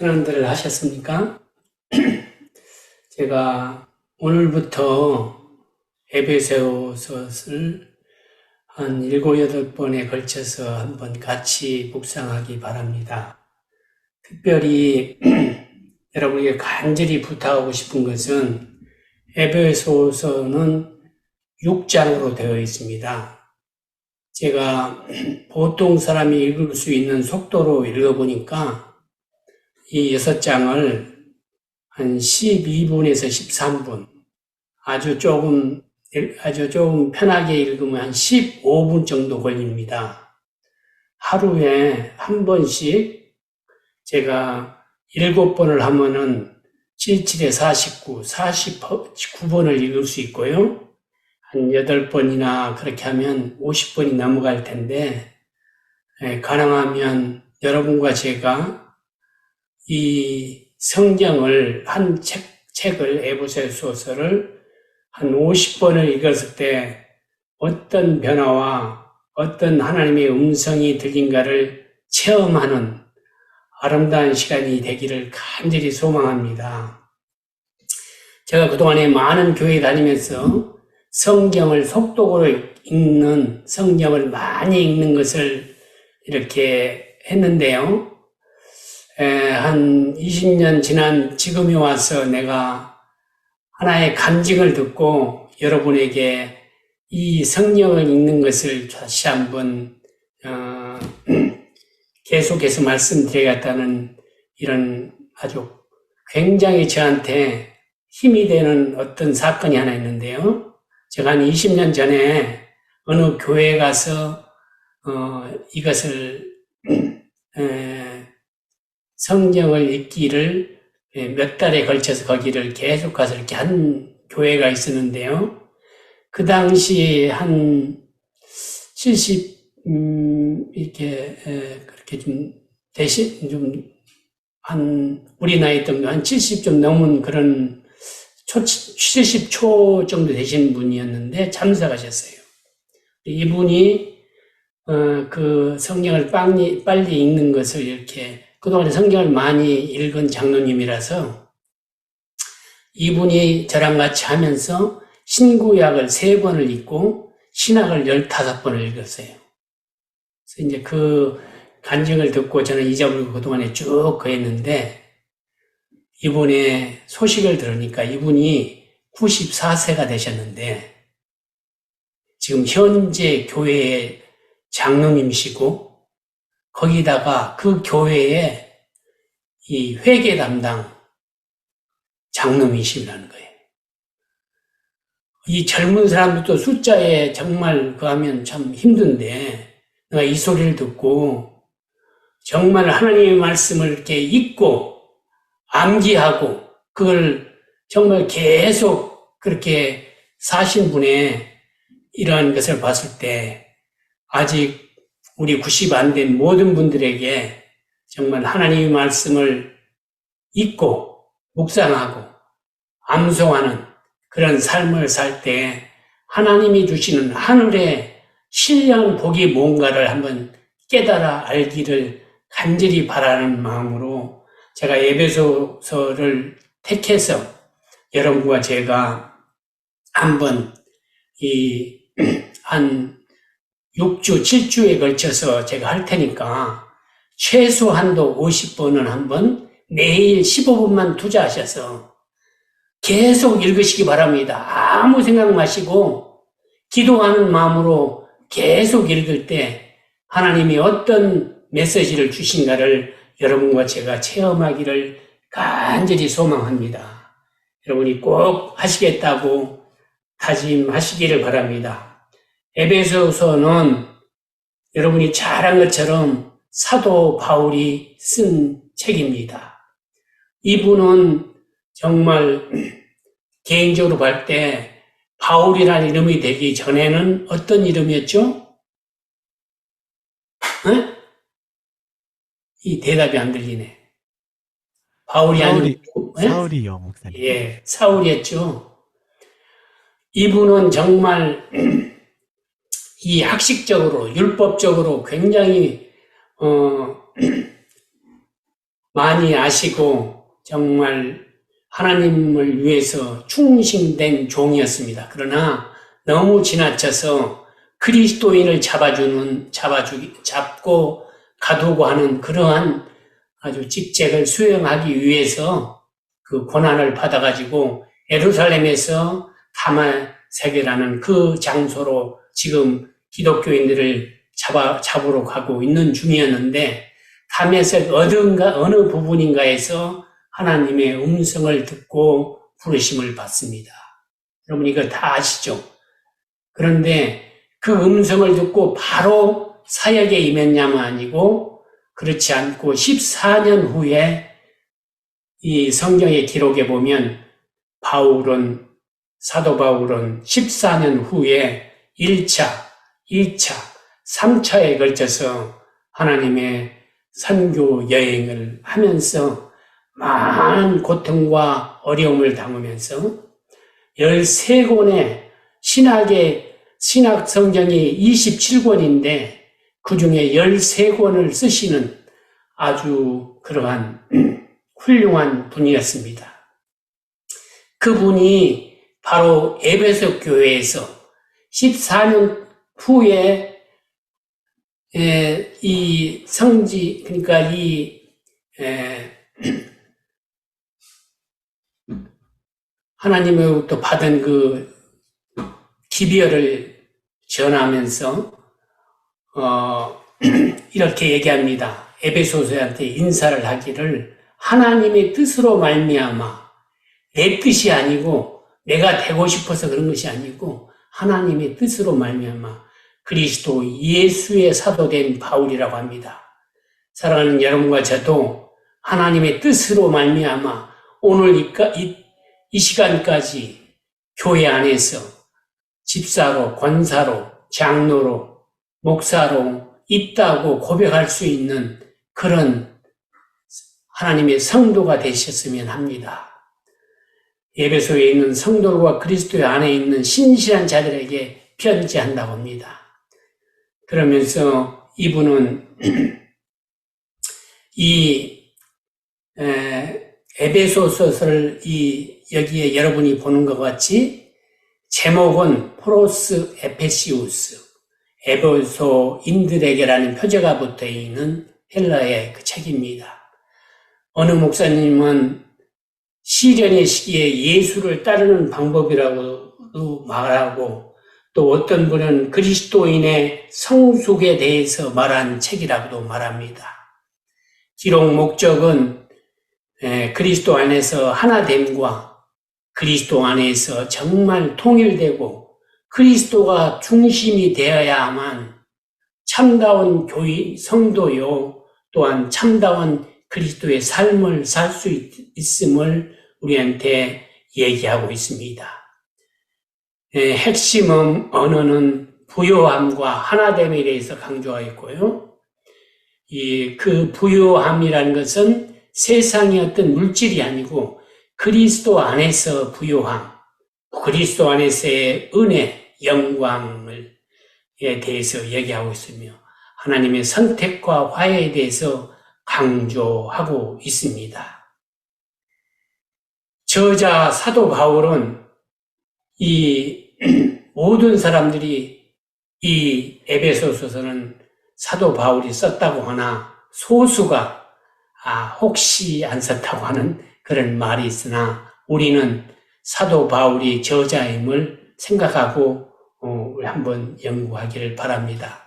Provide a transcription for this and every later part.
편안들 하셨습니까? 제가 오늘부터 에베소서를 한 7, 8번에 걸쳐서 한번 같이 묵상하기 바랍니다. 특별히 여러분에게 간절히 부탁하고 싶은 것은 에베소서는 6장으로 되어 있습니다. 제가 보통 사람이 읽을 수 있는 속도로 읽어보니까 이 6장을 한 12분에서 13분, 아주 조금 편하게 읽으면 한 15분 정도 걸립니다. 하루에 한 번씩 제가 7번을 하면은 77에 49, 49번을 읽을 수 있고요. 한 8번이나 그렇게 하면 50번이 넘어갈 텐데, 가능하면 여러분과 제가 이 성경을 한 책을 에베소서를 한 50번을 읽었을 때 어떤 변화와 어떤 하나님의 음성이 들린가를 체험하는 아름다운 시간이 되기를 간절히 소망합니다. 제가 그동안에 많은 교회 다니면서 성경을 속독으로 읽는, 성경을 많이 읽는 것을 이렇게 했는데요. 한 20년 지난 지금에 와서 내가 하나의 간증을 듣고 여러분에게 이 성경을 읽는 것을 다시 한번 계속해서 말씀드리겠다는 이런 아주 굉장히 저한테 힘이 되는 어떤 사건이 하나 있는데요. 제가 한 20년 전에 어느 교회에 가서 이것을 성경을 읽기를 몇 달에 걸쳐서 거기를 계속 가서 이렇게 한 교회가 있었는데요. 그 당시 한 70, 이렇게, 그렇게 좀, 대신 우리 나이 정도, 한 70 좀 넘은 그런 70초 정도 되신 분이었는데 참석하셨어요. 이분이, 그 성경을 빨리 읽는 것을 이렇게 그동안에 성경을 많이 읽은 장로님이라서 이분이 저랑 같이 하면서 신구약을 3번을 읽고 신약을 15번을 읽었어요. 그래서 이제 그 간증을 듣고 저는 잊어버리고 그동안에 쭉 그랬는데 이분의 소식을 들으니까 이분이 94세가 되셨는데 지금 현재 교회의 장로님이시고 거기다가 그 교회에 이 회계 담당 장로님이시라는 거예요. 이 젊은 사람들도 숫자에 정말 그 하면 참 힘든데 내가 이 소리를 듣고 정말 하나님의 말씀을 이렇게 읽고 암기하고 그걸 정말 계속 그렇게 사신 분의 이러한 것을 봤을 때 아직 우리 90 안 된 모든 분들에게 정말 하나님의 말씀을 읽고 묵상하고 암송하는 그런 삶을 살 때 하나님이 주시는 하늘의 신령한 복이 뭔가를 한번 깨달아 알기를 간절히 바라는 마음으로 제가 에베소서를 택해서 여러분과 제가 한번 한 6주, 7주에 걸쳐서 제가 할 테니까 최소한도 50번은 한번 매일 15분만 투자하셔서 계속 읽으시기 바랍니다. 아무 생각 마시고 기도하는 마음으로 계속 읽을 때 하나님이 어떤 메시지를 주신가를 여러분과 제가 체험하기를 간절히 소망합니다. 여러분이 꼭 하시겠다고 다짐하시기를 바랍니다. 에베소서는 여러분이 잘 안 것처럼 사도 바울이 쓴 책입니다. 이분은 정말 개인적으로 볼 때 바울이라는 이름이 되기 전에는 어떤 이름이었죠? 이 대답이 안 들리네. 바울이 아니고 사울이요, 목사님. 예, 사울이었죠. 이분은 정말 이 학식적으로 율법적으로 굉장히 많이 아시고 정말 하나님을 위해서 충실된 종이었습니다. 그러나 너무 지나쳐서 그리스도인을 잡고 가두고 하는 그러한 아주 직책을 수행하기 위해서 그 고난을 받아가지고 예루살렘에서 다마섹이라는 그 장소로 지금 기독교인들을 잡으러 가고 있는 중이었는데, 다메섹 어느 부분인가에서 하나님의 음성을 듣고 부르심을 받습니다. 여러분 이거 다 아시죠? 그런데 그 음성을 듣고 바로 사역에 임했냐면 아니고, 그렇지 않고 14년 후에 이 성경의 기록에 보면 사도 바울은 14년 후에 1차, 2차, 3차에 걸쳐서 하나님의 선교 여행을 하면서 많은 고통과 어려움을 당하면서 13권의 신학 성경이 27권인데 그 중에 13권을 쓰시는 아주 그러한 훌륭한 분이었습니다. 그분이 바로 에베소 교회에서 14년 후에 이 성지, 그러니까 하나님으로부터 받은 그 기별을 전하면서 이렇게 얘기합니다. 에베소서한테 인사를 하기를, 하나님의 뜻으로 말미암아, 내 뜻이 아니고 내가 되고 싶어서 그런 것이 아니고 하나님의 뜻으로 말미암아 그리스도 예수의 사도된 바울이라고 합니다. 사랑하는 여러분과 저도 하나님의 뜻으로 말미암아 오늘 이 시간까지 교회 안에서 집사로, 권사로, 장로로, 목사로 있다고 고백할 수 있는 그런 하나님의 성도가 되셨으면 합니다. 에베소에 있는 성도들과 그리스도 안에 있는 신실한 자들에게 편지한다고 합니다. 그러면서 이분은 이 에베소서를 여기에 여러분이 보는 것 같이 제목은 프로스 에페시우스, 에베소인들에게라는 표제가 붙어 있는 헬라의 그 책입니다. 어느 목사님은 시련의 시기에 예수를 따르는 방법이라고도 말하고, 또 어떤 분은 그리스도인의 성숙에 대해서 말한 책이라고도 말합니다. 기록 목적은 그리스도 안에서 하나됨과 그리스도 안에서 정말 통일되고 그리스도가 중심이 되어야만 참다운 교인, 성도요, 또한 참다운 그리스도의 삶을 살 수 있음을 우리한테 얘기하고 있습니다. 핵심 언어는 부요함과 하나됨에 대해서 강조하고 있고요. 그 부요함이라는 것은 세상의 어떤 물질이 아니고 그리스도 안에서 부요함, 그리스도 안에서의 은혜, 영광에 대해서 얘기하고 있으며 하나님의 선택과 화해에 대해서 강조하고 있습니다. 저자 사도 바울은 이 모든 사람들이 이 에베소서는 사도 바울이 썼다고 하나 소수가 혹시 안 썼다고 하는 그런 말이 있으나 우리는 사도 바울이 저자임을 생각하고 한번 연구하기를 바랍니다.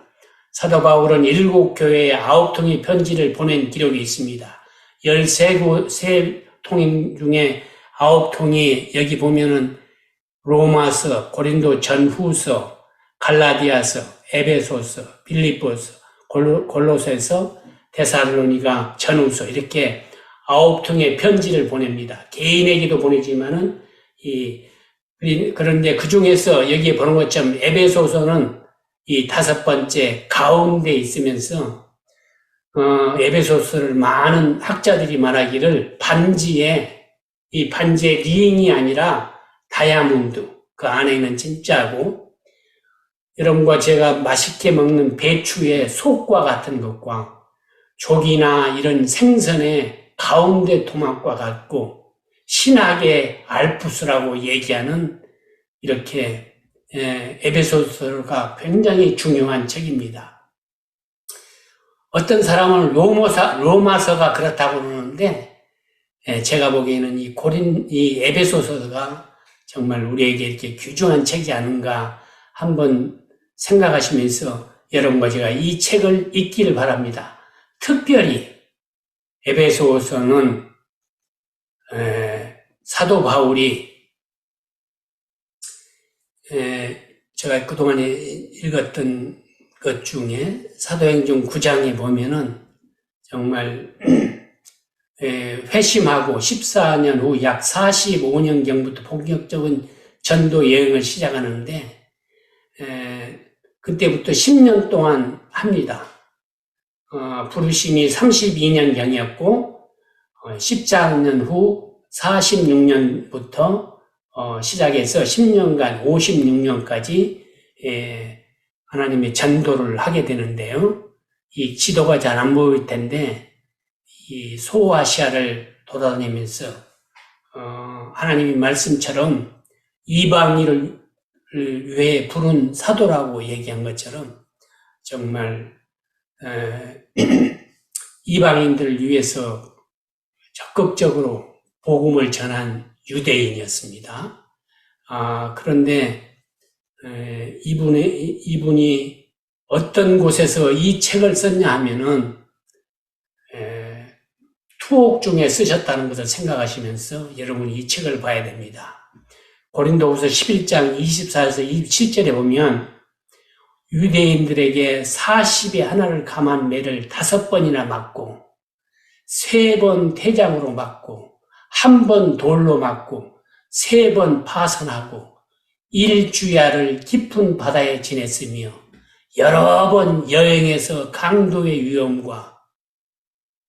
사도 바울은 7교회에 9통의 편지를 보낸 기록이 있습니다. 13통 중에 9통이 여기 보면은 로마서, 고린도 전후서, 갈라디아서, 에베소서, 빌립보서, 골로새서, 데살로니가 전후서 이렇게 9통의 편지를 보냅니다. 개인에게도 보내지만은 그런데 그 중에서 여기에 보는 것처럼 에베소서는 이 5번째 가운데 있으면서 에베소서를 많은 학자들이 말하기를 이 반지의 링이 아니라 다이아몬드, 그 안에는 진짜고, 여러분과 제가 맛있게 먹는 배추의 속과 같은 것과 조기나 이런 생선의 가운데 토막과 같고 신학의 알프스라고 얘기하는 이렇게 에베소서가 굉장히 중요한 책입니다. 어떤 사람은 로마서가 그렇다고 그러는데 제가 보기에는 이 에베소서가 정말 우리에게 이렇게 귀중한 책이 아닌가 한번 생각하시면서 여러분과 제가 이 책을 읽기를 바랍니다. 특별히 에베소서는 사도 바울이 제가 그동안에 읽었던 것 중에 사도행전 9장에 보면은 정말 회심하고 14년 후 약 45년경부터 본격적인 전도 여행을 시작하는데 그때부터 10년 동안 합니다. 부르심이 32년경이었고 14년 후 46년부터 시작해서 10년간 56년까지 하나님의 전도를 하게 되는데요. 이 지도가 잘 안 보일 텐데 이 소아시아를 돌아다니면서 하나님의 말씀처럼 이방인을 위해 부른 사도라고 얘기한 것처럼 정말 이방인들을 위해서 적극적으로 복음을 전한 유대인이었습니다. 그런데 이분이 어떤 곳에서 이 책을 썼냐 하면은 투옥 중에 쓰셨다는 것을 생각하시면서 여러분이 이 책을 봐야 됩니다. 고린도후서 11장 24에서 27절에 보면 유대인들에게 40의 하나를 감한 매를 5번이나 맞고 3번 태장으로 맞고 1번 돌로 맞고 3번 파선하고 1주야를 깊은 바다에 지냈으며 여러 번 여행해서 강도의 위험과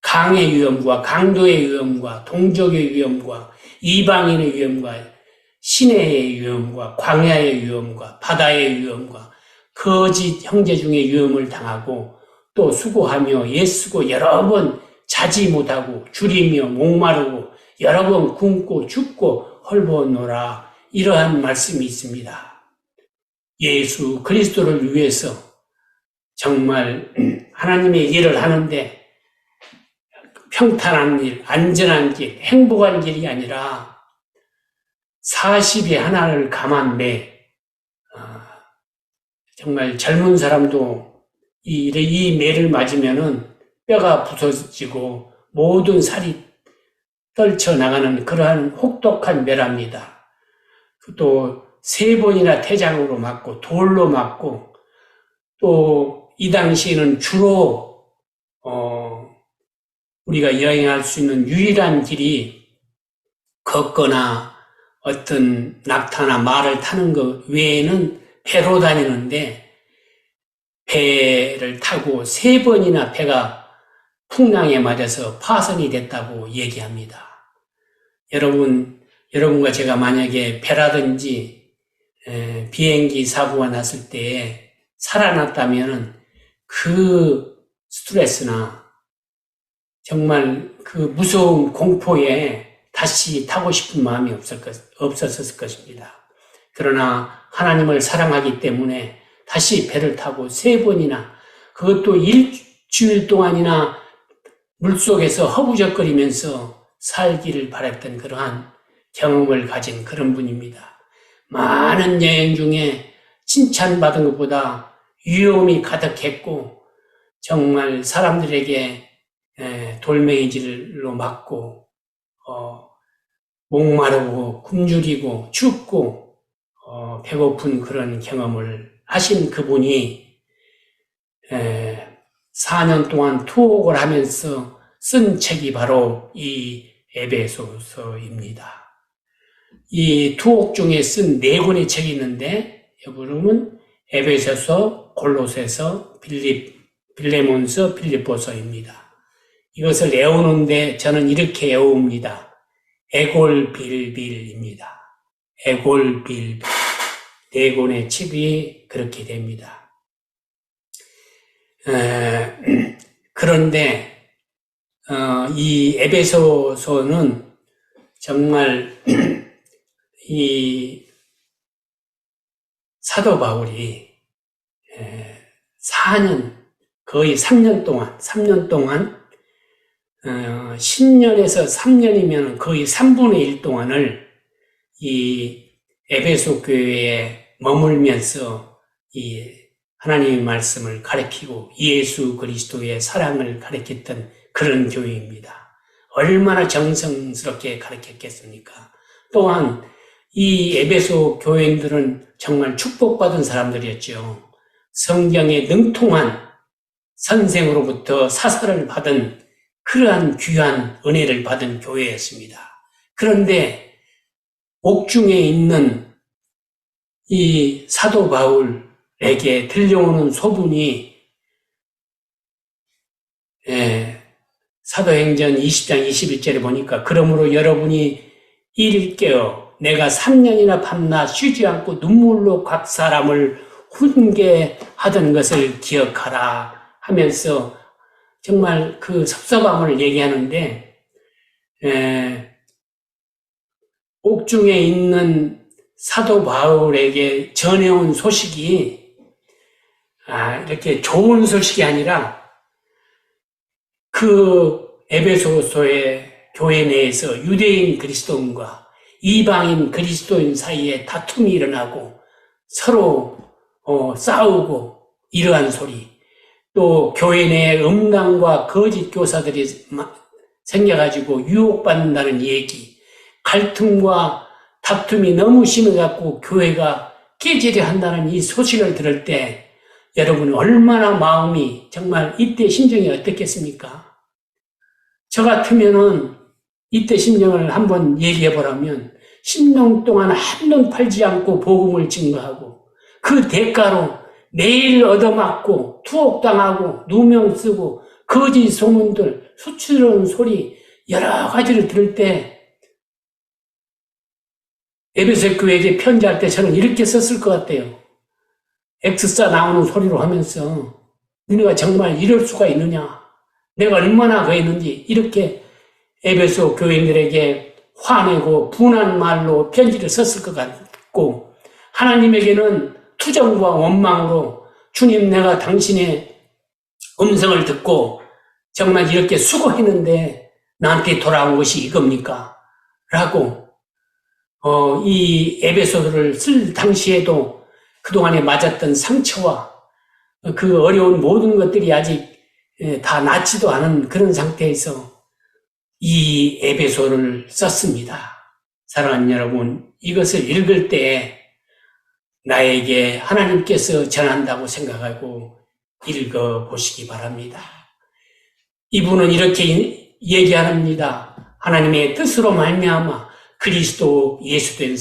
강의 위험과 강도의 위험과 동족의 위험과 이방인의 위험과 시내의 위험과 광야의 위험과 바다의 위험과 거짓 형제 중에 위험을 당하고 또 수고하며 애쓰고 여러 번 자지 못하고 줄이며 목마르고 여러 번 굶고 죽고 헐벗노라 이러한 말씀이 있습니다. 예수 그리스도를 위해서 정말 하나님의 일을 하는데 평탄한 일, 안전한 길, 행복한 길이 아니라 40의 하나를 감한 매 정말 젊은 사람도 이 매를 맞으면은 뼈가 부서지고 모든 살이 떨쳐나가는 그러한 혹독한 매랍니다. 또 3번이나 태장으로 맞고 돌로 맞고 또 이 당시에는 주로 우리가 여행할 수 있는 유일한 길이 걷거나 어떤 낙타나 말을 타는 것 외에는 배로 다니는데 배를 타고 3번이나 배가 풍랑에 맞아서 파손이 됐다고 얘기합니다. 여러분과 제가 만약에 배라든지 비행기 사고가 났을 때에 살아났다면 그 스트레스나 정말 그 무서운 공포에 다시 타고 싶은 마음이 없었을 것입니다. 그러나 하나님을 사랑하기 때문에 다시 배를 타고 3번이나 그것도 일주일 동안이나 물속에서 허부적거리면서 살기를 바랬던 그러한 경험을 가진 그런 분입니다. 많은 여행 중에 칭찬받은 것보다 위험이 가득했고 정말 사람들에게 돌멩이질로 맞고 목마르고 굶주리고 춥고 배고픈 그런 경험을 하신 그분이 4년 동안 투옥을 하면서 쓴 책이 바로 이 에베소서입니다. 이 투옥 중에 쓴 4권의 책이 있는데 여러분은 에베소서, 골로새서, 빌레몬서, 필립보서입니다. 이것을 외우는데 저는 이렇게 외웁니다. 에골빌빌입니다. 에골빌빌. 4권의 책이 그렇게 됩니다. 그런데 이 에베소서는 정말 이 사도 바울이 4년, 거의 3년 동안 10년에서 3년이면 거의 3분의 1 동안을 이 에베소 교회에 머물면서 이 하나님의 말씀을 가르치고 예수 그리스도의 사랑을 가르쳤던 그런 교회입니다. 얼마나 정성스럽게 가르쳤겠습니까? 또한 이 에베소 교회인들은 정말 축복받은 사람들이었죠. 성경에 능통한 선생으로부터 사사를 받은 그러한 귀한 은혜를 받은 교회였습니다. 그런데 옥중에 있는 이 사도 바울에게 들려오는 소문이 사도행전 20장 21절에 보니까 그러므로 여러분이 이를 깨어 내가 3년이나 밤낮 쉬지 않고 눈물로 각 사람을 훈계하던 것을 기억하라 하면서 정말 그 섭섭함을 얘기하는데 옥중에 있는 사도 바울에게 전해온 소식이 이렇게 좋은 소식이 아니라 그 에베소서의 교회 내에서 유대인 그리스도인과 이방인 그리스도인 사이에 다툼이 일어나고 서로 싸우고 이러한 소리, 또 교회 내에 음란과 거짓 교사들이 생겨가지고 유혹받는다는 얘기, 갈등과 다툼이 너무 심해갖고 교회가 깨지려 한다는 이 소식을 들을 때 여러분 얼마나 마음이 정말 이때 심정이 어떻겠습니까? 저 같으면은 이때 심정을 한번 얘기해 보라면 10년 동안 한눈 팔지 않고 복음을 증거하고 그 대가로 매일 얻어맞고 투옥당하고 누명 쓰고 거짓 소문들 수치스러운 소리 여러 가지를 들을 때 에베소 교회에게 편지할 때 저는 이렇게 썼을 것 같아요. X자 나오는 소리로 하면서 너네가 정말 이럴 수가 있느냐, 내가 얼마나 그랬는지 이렇게 에베소 교인들에게 화내고 분한 말로 편지를 썼을 것 같고, 하나님에게는 투정과 원망으로 주님 내가 당신의 음성을 듣고 정말 이렇게 수고했는데 나한테 돌아온 것이 이겁니까? 라고 이 에베소서를 쓸 당시에도 그동안에 맞았던 상처와 그 어려운 모든 것들이 아직 다 낫지도 않은 그런 상태에서 이 에베소를 썼습니다. 사랑하는 여러분, 이것을 읽을 때 나에게 하나님께서 전한다고 생각하고 읽어보시기 바랍니다. 이분은 이렇게 얘기합니다. 하나님의 뜻으로 말미암아 그리스도 예수된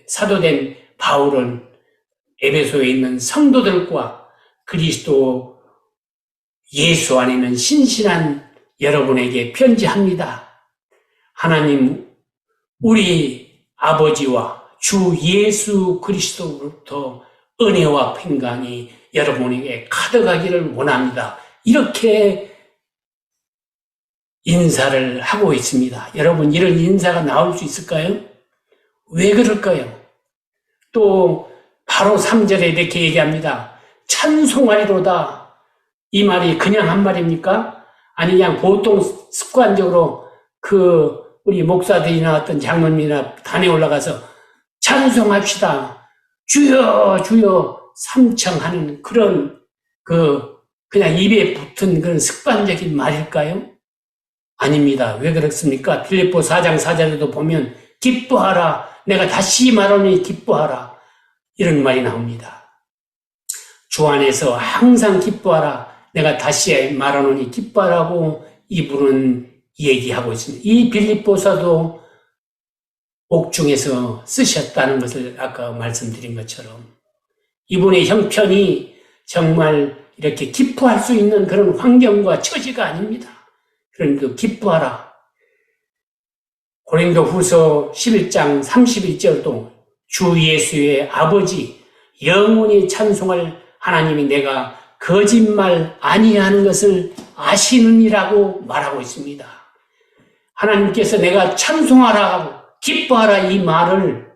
사도된 바울은 에베소에 있는 성도들과 그리스도 예수 안에는 신실한 여러분에게 편지합니다. 하나님, 우리 아버지와 주 예수 그리스도로부터 은혜와 평강이 여러분에게 가득하기를 원합니다. 이렇게 인사를 하고 있습니다. 여러분, 이런 인사가 나올 수 있을까요? 왜 그럴까요? 또 바로 3절에 이렇게 얘기합니다. 찬송하리로다. 이 말이 그냥 한 말입니까? 아니 그냥 보통 습관적으로 우리 목사들이나 어떤 장로님이나 단에 올라가서 찬송합시다. 주여 주여 삼청하는 그런 그냥 입에 붙은 그런 습관적인 말일까요? 아닙니다. 왜 그렇습니까? 빌립보 4장 4절에도 보면 기뻐하라. 내가 다시 말하니 기뻐하라. 이런 말이 나옵니다. 주 안에서 항상 기뻐하라. 내가 다시 말하노니 기뻐하라고 이분은 얘기하고 있습니다. 이 빌립보서도 옥중에서 쓰셨다는 것을 아까 말씀드린 것처럼 이분의 형편이 정말 이렇게 기뻐할 수 있는 그런 환경과 처지가 아닙니다. 그런데도 기뻐하라. 고린도 후서 11장 31절도 주 예수의 아버지 영원히 찬송할 하나님이 내가 거짓말 아니하는 것을 아시느니라고 말하고 있습니다. 하나님께서 내가 찬송하라 하고 기뻐하라 이 말을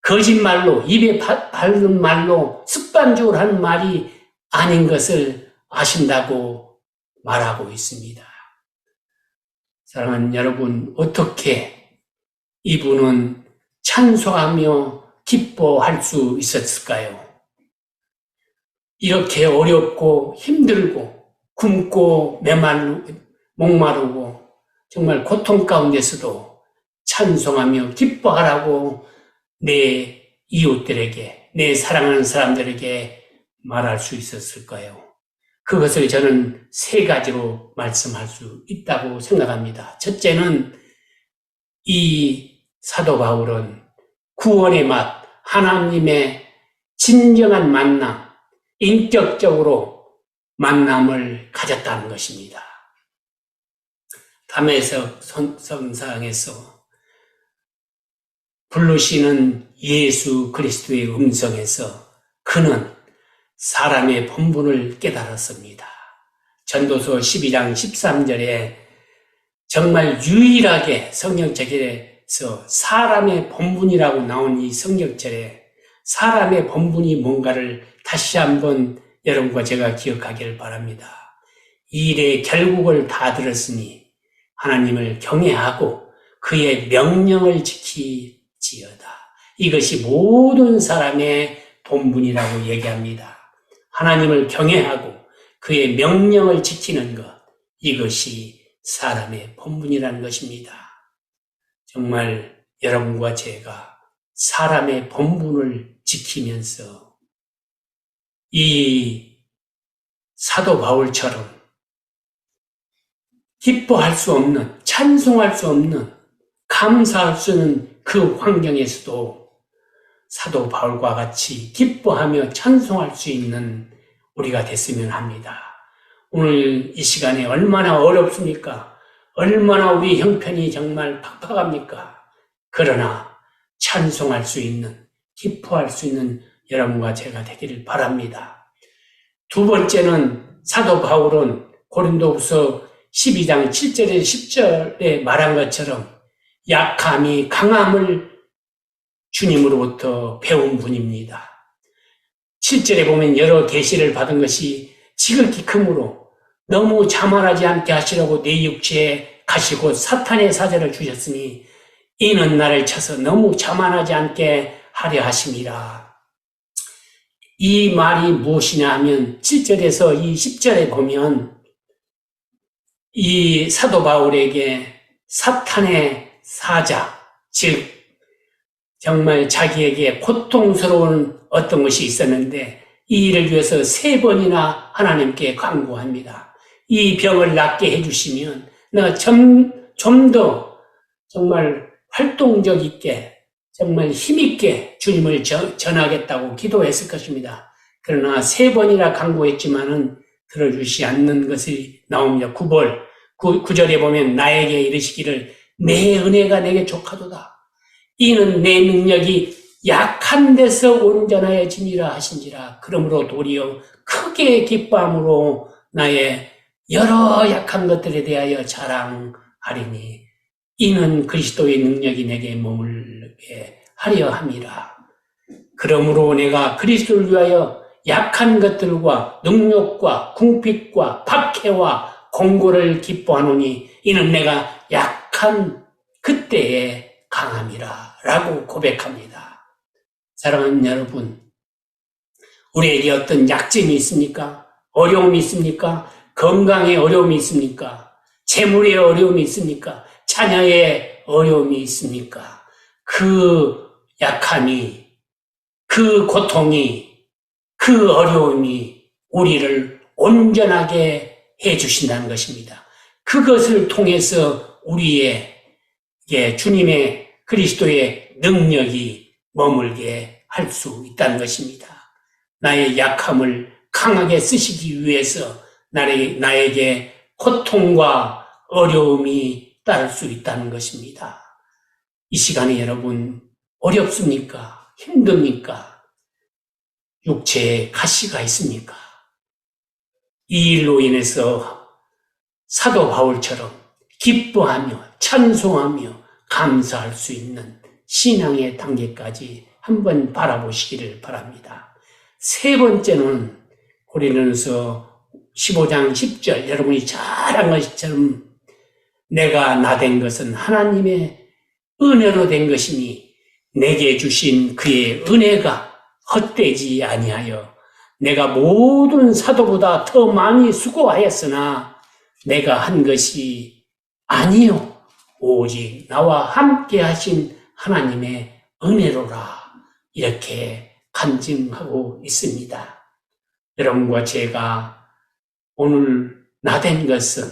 거짓말로 입에 바른 말로 습관적으로 하는 말이 아닌 것을 아신다고 말하고 있습니다. 사랑하는 여러분, 어떻게 이분은 찬송하며 기뻐할 수 있었을까요? 이렇게 어렵고 힘들고 굶고 목마르고 정말 고통 가운데서도 찬송하며 기뻐하라고 내 이웃들에게, 내 사랑하는 사람들에게 말할 수 있었을까요? 그것을 저는 세 가지로 말씀할 수 있다고 생각합니다. 첫째는 이 사도 바울은 구원의 맛, 하나님의 진정한 만남, 인격적으로 만남을 가졌다는 것입니다. 담에석 성상에서 부르시는 예수 그리스도의 음성에서 그는 사람의 본분을 깨달았습니다. 전도서 12장 13절에 정말 유일하게 성경책에서 사람의 본분이라고 나온 이 성경절에 사람의 본분이 뭔가를 다시 한번 여러분과 제가 기억하기를 바랍니다. 이 일의 결국을 다 들었으니 하나님을 경외하고 그의 명령을 지키지어다. 이것이 모든 사람의 본분이라고 얘기합니다. 하나님을 경외하고 그의 명령을 지키는 것, 이것이 사람의 본분이라는 것입니다. 정말 여러분과 제가 사람의 본분을 지키면서 이 사도 바울처럼 기뻐할 수 없는, 찬송할 수 없는, 감사할 수 없는 그 환경에서도 사도 바울과 같이 기뻐하며 찬송할 수 있는 우리가 됐으면 합니다. 오늘 이 시간에 얼마나 어렵습니까? 얼마나 우리 형편이 정말 팍팍합니까? 그러나 찬송할 수 있는, 기뻐할 수 있는 여러분과 제가 되기를 바랍니다. 두 번째는 사도 바울은 고린도후서 12장 7절에 10절에 말한 것처럼 약함이 강함을 주님으로부터 배운 분입니다. 7절에 보면 여러 계시를 받은 것이 지극히 크므로 너무 자만하지 않게 하시려고 내 육체에 가시고 사탄의 사자를 주셨으니 이는 나를 쳐서 너무 자만하지 않게 하려 하심이라. 이 말이 무엇이냐 하면 7절에서 이 10절에 보면 이 사도 바울에게 사탄의 사자, 즉 정말 자기에게 고통스러운 어떤 것이 있었는데 이 일을 위해서 3번이나 하나님께 간구합니다. 이 병을 낫게 해주시면 내가 좀 더 정말 활동적 있게 정말 힘있게 주님을 전하겠다고 기도했을 것입니다. 그러나 3번이나 간구했지만은 들어주시 않는 것이 나옵니다. 9절에 보면 나에게 이르시기를 내 은혜가 내게 족하도다. 이는 내 능력이 약한 데서 온전하여지니라 하신지라. 그러므로 도리어 크게 기뻐함으로 나의 여러 약한 것들에 대하여 자랑하리니 이는 그리스도의 능력이 내게 머물게 하려 함이라. 그러므로 내가 그리스도를 위하여 약한 것들과 능력과 궁핍과 박해와 공고를 기뻐하노니 이는 내가 약한 그때에 강함이라 라고 고백합니다. 사랑하는 여러분, 우리에게 어떤 약점이 있습니까? 어려움이 있습니까? 건강에 어려움이 있습니까? 재물에 어려움이 있습니까? 자녀의 어려움이 있습니까? 그 약함이, 그 고통이, 그 어려움이 우리를 온전하게 해주신다는 것입니다. 그것을 통해서 우리의 주님의 그리스도의 능력이 머물게 할 수 있다는 것입니다. 나의 약함을 강하게 쓰시기 위해서 나에게 고통과 어려움이 따를 수 있다는 것입니다. 이 시간에 여러분 어렵습니까? 힘듭니까? 육체에 가시가 있습니까? 이 일로 인해서 사도 바울처럼 기뻐하며 찬송하며 감사할 수 있는 신앙의 단계까지 한번 바라보시기를 바랍니다. 세 번째는 고린도전서 15장 10절, 여러분이 잘 한 것처럼 내가 나 된 것은 하나님의 은혜로 된 것이니 내게 주신 그의 은혜가 헛되지 아니하여 내가 모든 사도보다 더 많이 수고하였으나 내가 한 것이 아니요 오직 나와 함께 하신 하나님의 은혜로라, 이렇게 간증하고 있습니다. 여러분과 제가 오늘 나 된 것은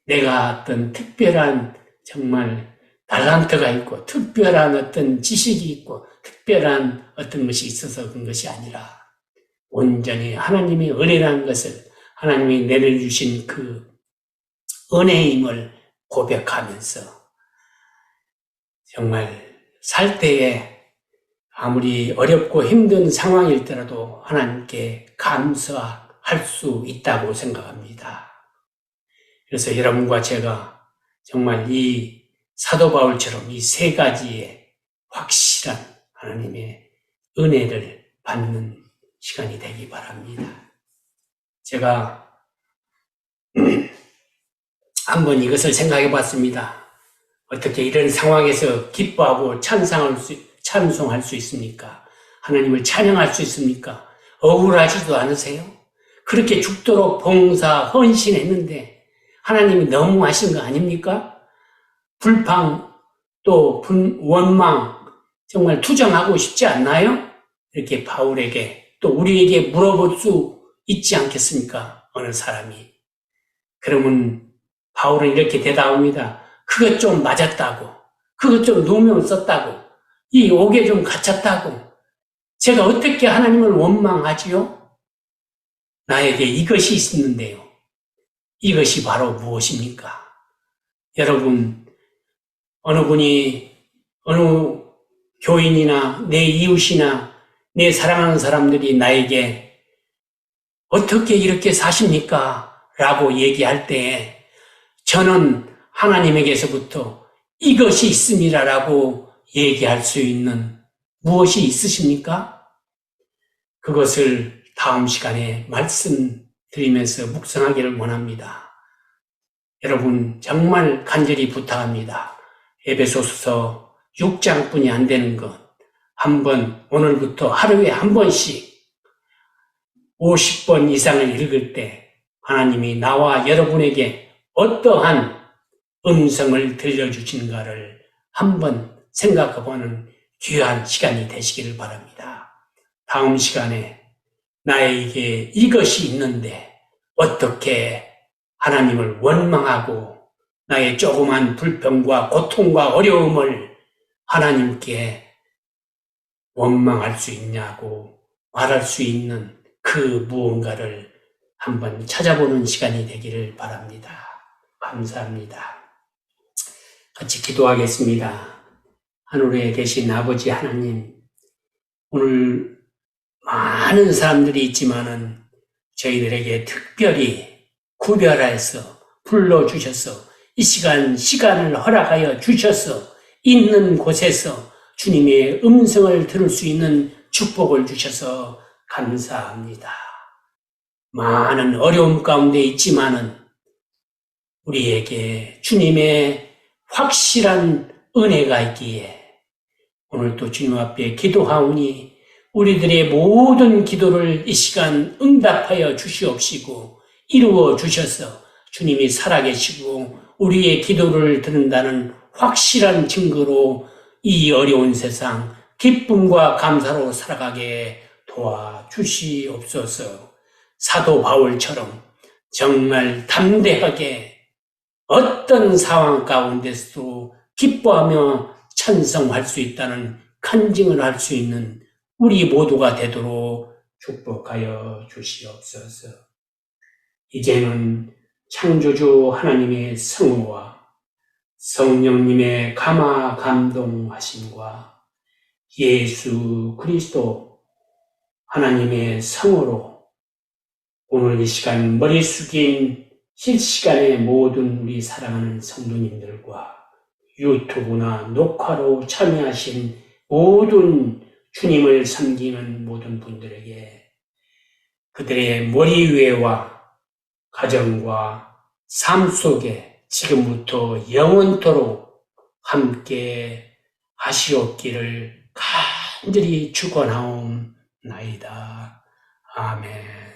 내가 어떤 특별한 정말 달란트가 있고 특별한 어떤 지식이 있고 특별한 어떤 것이 있어서 그런 것이 아니라 온전히 하나님의 은혜라는 것을, 하나님이 내려주신 그 은혜임을 고백하면서 정말 살 때에 아무리 어렵고 힘든 상황일더라도 하나님께 감사할 수 있다고 생각합니다. 그래서 여러분과 제가 정말 이 사도 바울처럼 이 세 가지의 확실한 하나님의 은혜를 받는 시간이 되기 바랍니다. 제가 한번 이것을 생각해 봤습니다. 어떻게 이런 상황에서 기뻐하고 찬송할 수 있습니까? 하나님을 찬양할 수 있습니까? 억울하지도 않으세요? 그렇게 죽도록 봉사, 헌신했는데 하나님이 너무 하신 거 아닙니까? 불평, 또 원망, 정말 투정하고 싶지 않나요? 이렇게 바울에게, 또 우리에게 물어볼 수 있지 않겠습니까? 어느 사람이. 그러면 바울은 이렇게 대답합니다. 그것 좀 맞았다고, 그것 좀 누명 썼다고, 이 옥에 좀 갇혔다고, 제가 어떻게 하나님을 원망하지요? 나에게 이것이 있었는데요. 이것이 바로 무엇입니까? 여러분, 어느 분이, 어느 교인이나 내 이웃이나 내 사랑하는 사람들이 나에게 어떻게 이렇게 사십니까? 라고 얘기할 때 저는 하나님에게서부터 이것이 있습니다 라고 얘기할 수 있는 무엇이 있으십니까? 그것을 다음 시간에 말씀드리면서 묵상하기를 원합니다. 여러분 정말 간절히 부탁합니다. 에베소서 6장뿐이 안 되는 것, 한번 오늘부터 하루에 한 번씩 50번 이상을 읽을 때 하나님이 나와 여러분에게 어떠한 음성을 들려주신가를 한번 생각해보는 귀한 시간이 되시기를 바랍니다. 다음 시간에 나에게 이것이 있는데 어떻게 하나님을 원망하고 나의 조그만 불평과 고통과 어려움을 하나님께 원망할 수 있냐고 말할 수 있는 그 무언가를 한번 찾아보는 시간이 되기를 바랍니다. 감사합니다. 같이 기도하겠습니다. 하늘에 계신 아버지 하나님, 오늘 많은 사람들이 있지만은 저희들에게 특별히 구별해서 불러주셔서 이 시간을 허락하여 주셔서 있는 곳에서 주님의 음성을 들을 수 있는 축복을 주셔서 감사합니다. 많은 어려움 가운데 있지만은 우리에게 주님의 확실한 은혜가 있기에 오늘도 주님 앞에 기도하오니 우리들의 모든 기도를 이 시간 응답하여 주시옵시고 이루어 주셔서 주님이 살아계시고 우리의 기도를 듣는다는 확실한 증거로 이 어려운 세상 기쁨과 감사로 살아가게 도와주시옵소서. 사도 바울처럼 정말 담대하게 어떤 상황 가운데서도 기뻐하며 찬송할 수 있다는 간증을 할 수 있는 우리 모두가 되도록 축복하여 주시옵소서. 이제는 창조주 하나님의 성호와 성령님의 감화 감동하심과 예수 그리스도 하나님의 성호로 오늘 이 시간 머리 숙인 실시간에 모든 우리 사랑하는 성도님들과 유튜브나 녹화로 참여하신 모든 주님을 섬기는 모든 분들에게 그들의 머리 위에와 가정과 삶 속에 지금부터 영원토록 함께 하시옵기를 간절히 축원하옵나이다. 아멘.